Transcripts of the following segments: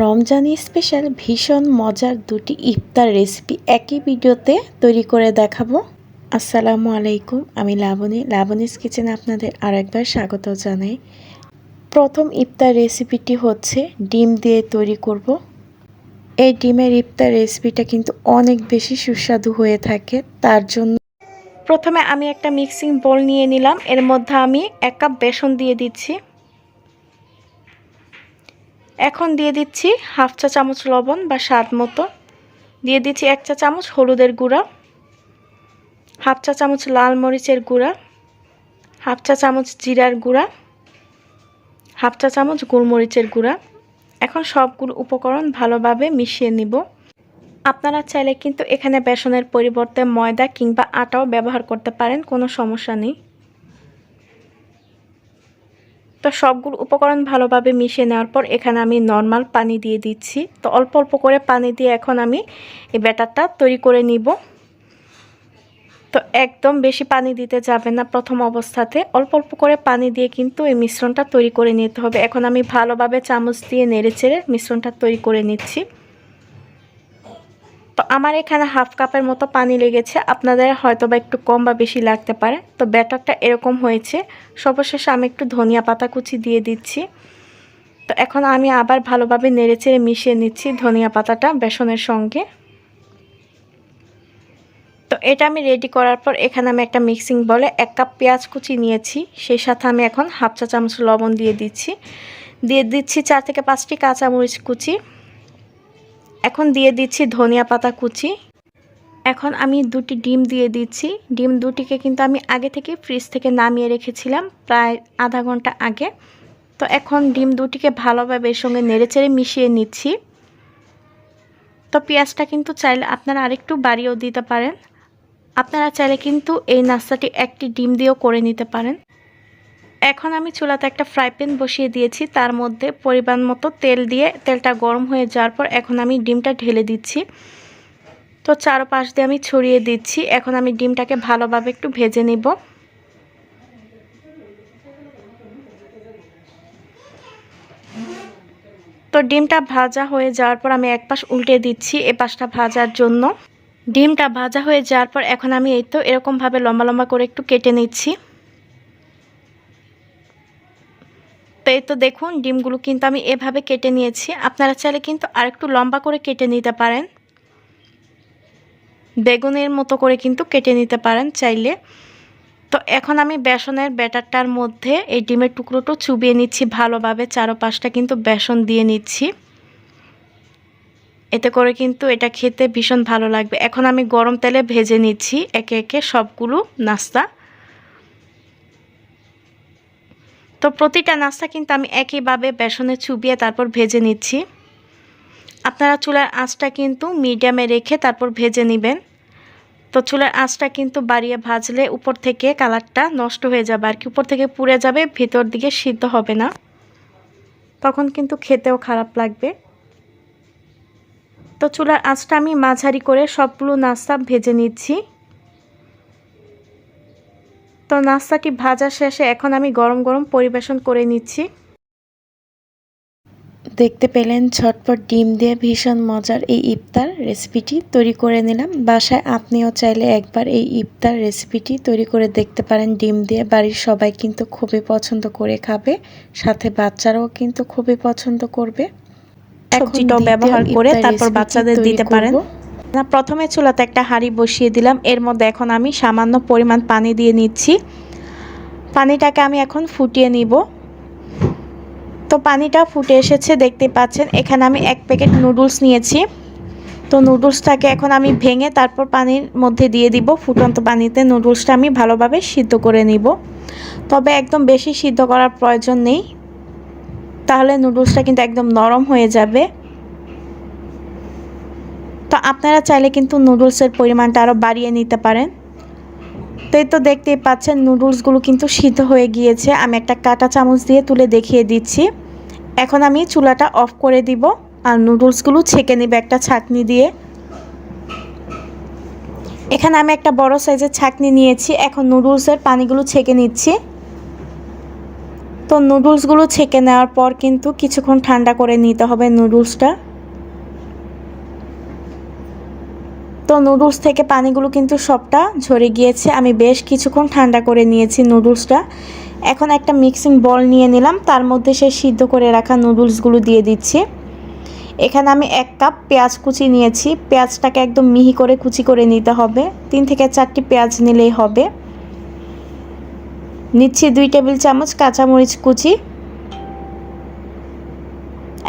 রমজানি special ভীষণ মজার দুটি ইফতার রেসিপি একই ভিডিওতে তৈরি করে দেখাবো। আসসালামু আলাইকুম, আমি লাবণীস কিচেনে আপনাদের আরেকবার স্বাগত জানাই। প্রথম ইফতার রেসিপিটি হচ্ছে ডিম দিয়ে তৈরি করব। এই ডিমের ইফতার রেসিপিটা কিন্তু অনেক বেশি সুস্বাদু হয়ে থাকে। তার জন্য প্রথমে আমি একটা মিক্সিং বোল নিয়ে নিলাম। এর মধ্যে আমি 1 কাপ বেসন দিয়ে দিচ্ছি। এখন দিয়ে দিচ্ছি হাফ চা চামচ লবণ বা স্বাদ মতো, দিয়ে দিচ্ছি 1 চা চামচ হলুদের গুঁড়া, হাফ চা চামচ লাল মরিচের গুঁড়া, হাফ চা চামচ জিরার গুঁড়া, হাফ চা চামচ গোলমরিচের গুঁড়া। এখন সবগুলো উপকরণ ভালোভাবে মিশিয়ে নিব। আপনারা চাইলে কিন্তু এখানে বেসনের পরিবর্তে ময়দা কিংবা আটাও ব্যবহার করতে পারেন, কোনো সমস্যা নেই। তো সবগুলো উপকরণ ভালোভাবে মিশিয়ে নেওয়ার পর এখানে আমি নর্মাল পানি দিয়ে দিচ্ছি। তো অল্প অল্প করে পানি দিয়ে এখন আমি এই ব্যাটারটা তৈরি করে নিব। তো একদম বেশি পানি দিতে যাবে না, প্রথম অবস্থাতে অল্প অল্প করে পানি দিয়ে কিন্তু এই মিশ্রণটা তৈরি করে নিতে হবে। এখন আমি ভালোভাবে চামচ দিয়ে নেড়েচেড়ে মিশ্রণটা তৈরি করে নিচ্ছি। তো আমার এখানে হাফ কাপের মতো পানি লেগেছে, আপনাদের হয়তো বা একটু কম বা বেশি লাগতে পারে। তো ব্যাটারটা এরকম হয়েছে। সর্বশেষে আমি একটু ধনিয়া পাতা কুচি দিয়ে দিচ্ছি। তো এখন আমি আবার ভালোভাবে নেড়েচেড়ে মিশিয়ে নিচ্ছি ধনিয়া পাতাটা বেসনের সঙ্গে। তো এটা আমি রেডি করার পর এখানে আমি একটা মিক্সিং বলে 1 কাপ পেঁয়াজ কুচি নিয়েছি। সেই সাথে আমি এখন হাফ চা চামচ লবণ দিয়ে দিচ্ছি 4 থেকে 5টি কাঁচামরিচ কুচি। এখন দিয়ে দিচ্ছি ধনিয়া পাতা কুচি। এখন আমি 2টি ডিম দিয়ে দিচ্ছি। ডিম দুটিকে কিন্তু আমি আগে থেকে ফ্রিজ থেকে নামিয়ে রেখেছিলাম প্রায় আধা ঘন্টা আগে। তো এখন ডিম দুটিকে ভালোভাবে এর সঙ্গে নেড়েচেড়ে মিশিয়ে নিচ্ছি। তো পেঁয়াজটা কিন্তু চাইলে আপনারা আরেকটু বাড়িয়েও দিতে পারেন। আপনারা চাইলে কিন্তু এই নাস্তাটি একটি ডিম দিয়েও করে নিতে পারেন। এখন আমি চুলাতে একটা ফ্রাই প্যান বসিয়ে দিয়েছি, তার মধ্যে পরিমাণ মতো তেল দিয়ে তেলটা গরম হয়ে যাওয়ার পর এখন আমি ডিমটা ঢেলে দিচ্ছি। তো চারপাশ দিয়ে আমি ছড়িয়ে দিচ্ছি। এখন আমি ডিমটাকে ভালোভাবে একটু ভেজে নিব। তো ডিমটা ভাজা হয়ে যাওয়ার পর আমি এক পাশ উল্টে দিচ্ছি এ পাশটা ভাজার জন্য। ডিমটা ভাজা হয়ে যাওয়ার পর এখন আমি এই তো এরকমভাবে লম্বা লম্বা করে একটু কেটে নিচ্ছি। তো এই তো দেখুন ডিমগুলো কিন্তু আমি এভাবে কেটে নিয়েছি। আপনারা চাইলে কিন্তু আরেকটু লম্বা করে কেটে নিতে পারেন, বেগুনের মতো করে কিন্তু কেটে নিতে পারেন চাইলে। তো এখন আমি বেসনের ব্যাটারটার মধ্যে এই ডিমের টুকরোটা চুবিয়ে নিচ্ছি ভালোভাবে, চারপাশটা কিন্তু বেসন দিয়ে নিচ্ছি। এতে করে কিন্তু এটা খেতে ভীষণ ভালো লাগবে। এখন আমি গরম তেলে ভেজে নিচ্ছি একে একে সবগুলো নাস্তা। তো প্রতিটা নাস্তা কিন্তু আমি একইভাবে বেসনে চুবিয়ে তারপর ভেজে নিচ্ছি। আপনারা চুলার আঁচটা কিন্তু মিডিয়ামে রেখে তারপর ভেজে নেবেন। তো চুলার আঁচটা কিন্তু বাড়িয়ে ভাজলে উপর থেকে কালারটা নষ্ট হয়ে যাবে, আর কি উপর থেকে পুড়ে যাবে, ভেতর দিকে সিদ্ধ হবে না, তখন কিন্তু খেতেও খারাপ লাগবে। তো চুলার আঁচটা আমি মাঝারি করে সবগুলো নাস্তা ভেজে নিচ্ছি। তো নাস্তাটি ভাজা শেষে এখন আমি গরম গরম পরিবেশন করে নিচ্ছি। দেখতে পেলেন ঝটপট ডিম দিয়ে ভীষণ মজার এই ইফতার রেসিপিটি তৈরি করে নিলাম। বাসায় আপনিও চাইলে একবার এই ইফতার রেসিপিটি তৈরি করে দেখতে পারেন ডিম দিয়ে। বাড়ির সবাই কিন্তু খুবই পছন্দ করে খাবে, সাথে বাচ্চারাও কিন্তু খুবই পছন্দ করবে। সবজিটাও ব্যবহার করে তারপর বাচ্চাদের দিতে পারেন। প্রথমে চুলাতে একটা হাঁড়ি বসিয়ে দিলাম। এর মধ্যে এখন আমি সামান্য পরিমাণ পানি দিয়ে নিচ্ছি। পানিটাকে আমি এখন ফুটিয়ে নিব। তো পানিটা ফুটে এসেছে, দেখতে পাচ্ছেন। এখানে আমি 1 প্যাকেট নুডলস নিয়েছি। তো নুডলসটাকে এখন আমি ভেঙে তারপর পানির মধ্যে দিয়ে দিব। ফুটন্ত পানিতে নুডলসটা আমি ভালোভাবে সিদ্ধ করে নিব। তবে একদম বেশি সিদ্ধ করার প্রয়োজন নেই, তাহলে নুডলসটা কিন্তু একদম নরম হয়ে যাবে। তো আপনারা চাইলে কিন্তু নুডলসের পরিমাণটা আরও বাড়িয়ে নিতে পারেন। তো এই তো দেখতেই পাচ্ছেন নুডলসগুলো কিন্তু সিদ্ধ হয়ে গিয়েছে। আমি একটা কাঁটা চামচ দিয়ে তুলে দেখিয়ে দিচ্ছি। এখন আমি চুলাটা অফ করে দিব আর নুডলসগুলো ছেঁকে নিব একটা ছাঁকনি দিয়ে। এখানে আমি একটা বড় সাইজের ছাঁকনি নিয়েছি। এখন নুডলসের পানিগুলো ছেঁকে নিচ্ছি। তো তো নুডলসগুলো ছেঁকে নেওয়ার পর কিন্তু কিছুক্ষণ ঠান্ডা করে নিতে হবে নুডলসটা। তো নুডলস থেকে পানিগুলো কিন্তু সবটা ঝরে গিয়েছে। আমি বেশ কিছুক্ষণ ঠান্ডা করে নিয়েছি নুডলসটা। এখন একটা মিক্সিং বল নিয়ে নিলাম, তার মধ্যে সেই সিদ্ধ করে রাখা নুডলসগুলো দিয়ে দিচ্ছি। এখানে আমি 1 কাপ পেঁয়াজ কুচি নিয়েছি। পেঁয়াজটাকে একদম মিহি করে কুচি করে নিতে হবে। 3 থেকে 4টি পেঁয়াজ নিলেই হবে। নিচ্ছি 2 টেবিল চামচ কাঁচামরিচ কুচি।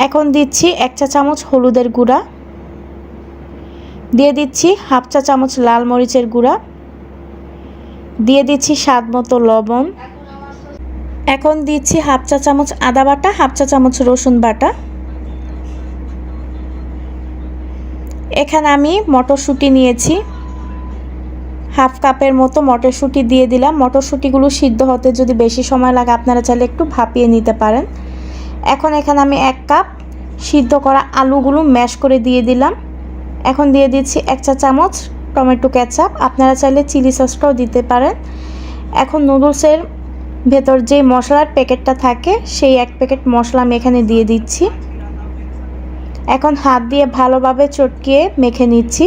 এখন দিচ্ছি 1 চা চামচ হলুদের গুঁড়া, দিয়ে দিচ্ছি হাফ চা চামচ লাল মরিচের গুঁড়া, দিয়ে দিচ্ছি স্বাদ মতো লবণ। এখন দিচ্ছি হাফ চা চামচ আদা বাটা, হাফ চা চামচ রসুন বাটা। এখানে আমি মটরশুঁটি নিয়েছি, হাফ কাপের মতো মটরশুঁটি দিয়ে দিলাম। মটরশুঁটিগুলো সিদ্ধ হতে যদি বেশি সময় লাগে আপনারা চাইলে একটু ভাপিয়ে নিতে পারেন। এখন এখানে আমি 1 কাপ সিদ্ধ করা আলুগুলো ম্যাশ করে দিয়ে দিলাম। এখন দিয়ে দিচ্ছি 1 চা চামচ টমেটো কেচাপ, আপনারা চাইলে চিলি সসটাও দিতে পারেন। এখন নুডলসের ভেতর যে মশলার প্যাকেটটা থাকে সেই 1 প্যাকেট মশলা আমি এখানে দিয়ে দিচ্ছি। এখন হাত দিয়ে ভালোভাবে চটকিয়ে মেখে নিচ্ছি।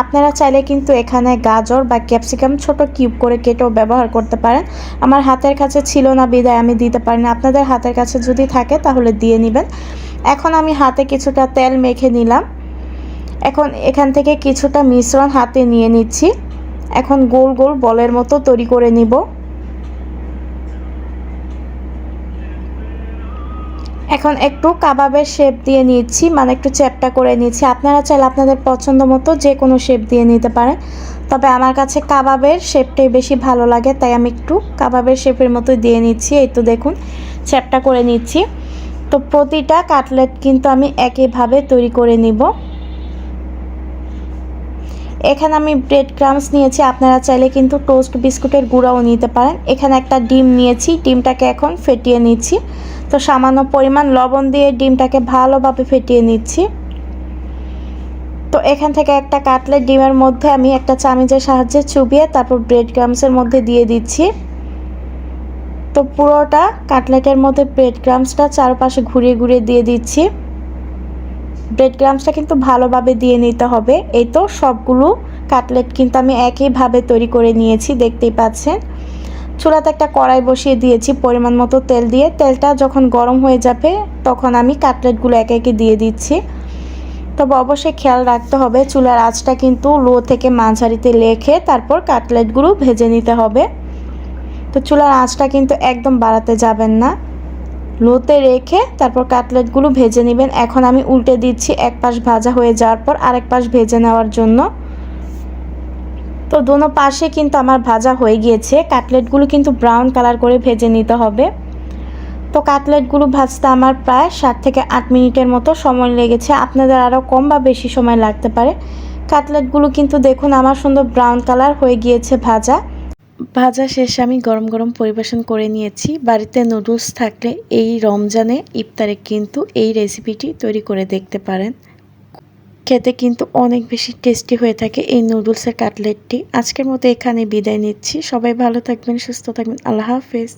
আপনারা চাইলে কিন্তু এখানে গাজর বা ক্যাপসিকাম ছোট কিউব করে কেটেও ব্যবহার করতে পারেন। আমার হাতের কাছে ছিল না বিধায় আমি দিতে পারি না, আপনাদের হাতের কাছে যদি থাকে তাহলে দিয়ে নেবেন। এখন আমি হাতে কিছুটা তেল মেখে নিলাম। এখন এখান থেকে কিছুটা মিশ্রণ হাতে নিয়ে নিচ্ছি। এখন গোল গোল বলের মতো তৈরি করে নিব। এখন একটু কাবাবের শেপ দিয়ে নিচ্ছি, মানে একটু চ্যাপটা করে নিচ্ছি। আপনারা চাইলে আপনাদের পছন্দ মতো যে কোনো শেপ দিয়ে নিতে পারেন, তবে আমার কাছে কাবাবের শেপটাই বেশি ভালো লাগে, তাই আমি একটু কাবাবের শেপের মতো দিয়ে নিচ্ছি। এই তো দেখুন চ্যাপটা করে নিচ্ছি। তো প্রতিটা কাটলেট কিন্তু আমি একইভাবে তৈরি করে নিব। এখানে আমি ব্রেড ক্রাম্বস নিয়েছি, আপনারা চাইলে কিন্তু টোস্ট বিস্কুটের গুঁড়াও নিতে পারেন। এখানে একটা ডিম নিয়েছি, ডিমটাকে এখন ফেটিয়ে নিচ্ছি। তো সামান্য পরিমাণ লবণ দিয়ে ডিমটাকে ভালোভাবে ফেটিয়ে নিচ্ছি। তো এখান থেকে একটা কাটলেট ডিমের মধ্যে আমি একটা চামচের সাহায্যে চুবিয়ে তারপর ব্রেড ক্রাম্বসের মধ্যে দিয়ে দিচ্ছি। তো পুরোটা কাটলেটের মধ্যে ব্রেড ক্রাম্বসটা চারপাশে ঘুরিয়ে ঘুরিয়ে দিয়ে দিচ্ছি। ব্রেড ক্রাম্বসটা কিন্তু ভালোভাবে দিয়ে নিতে হবে। এই তো সবগুলো কাটলেট কিন্তু আমি একইভাবে তৈরি করে নিয়েছি, দেখতেই পাচ্ছেন। চুলাতে একটা কড়াই বসিয়ে দিয়েছি পরিমাণ মতো তেল দিয়ে। তেলটা যখন গরম হয়ে যাবে তখন আমি কাটলেটগুলো একে একে দিয়ে দিচ্ছি। তবে অবশ্যই খেয়াল রাখতে হবে চুলার আঁচটা কিন্তু লো থেকে মাঝারিতে রেখে তারপর কাটলেটগুলো ভেজে নিতে হবে। তো চুলার আঁচটা কিন্তু একদম বাড়াতে যাবেন না, লোতে রেখে তারপর কাটলেটগুলো ভেজে নেবেন। এখন আমি উল্টে দিচ্ছি এক পাশ ভাজা হয়ে যাওয়ার পর আরেক পাশ ভেজে নেওয়ার জন্য। তো দোনো পাশে কিন্তু আমার ভাজা হয়ে গিয়েছে। কাটলেটগুলো কিন্তু ব্রাউন কালার করে ভেজে নিতে হবে। তো কাটলেটগুলো ভাজতে আমার প্রায় 7 থেকে 8 মিনিটের মতো সময় লেগেছে, আপনাদের আরও কম বা বেশি সময় লাগতে পারে। কাটলেটগুলো কিন্তু দেখুন আমার সুন্দর ব্রাউন কালার হয়ে গিয়েছে ভাজা। ভাজা শেষে আমি গরম গরম পরিবেশন করে নিয়েছি। বাড়িতে নুডলস থাকলে এই রমজানে ইফতারে কিন্তু এই রেসিপিটি তৈরি করে দেখতে পারেন। খেতে কিন্তু অনেক বেশি টেস্টি হয়ে থাকে এই নুডলসের কাটলেটটি। আজকের মতো এখানে বিদায় নিচ্ছি। সবাই ভালো থাকবেন, সুস্থ থাকবেন। আল্লাহ হাফেজ।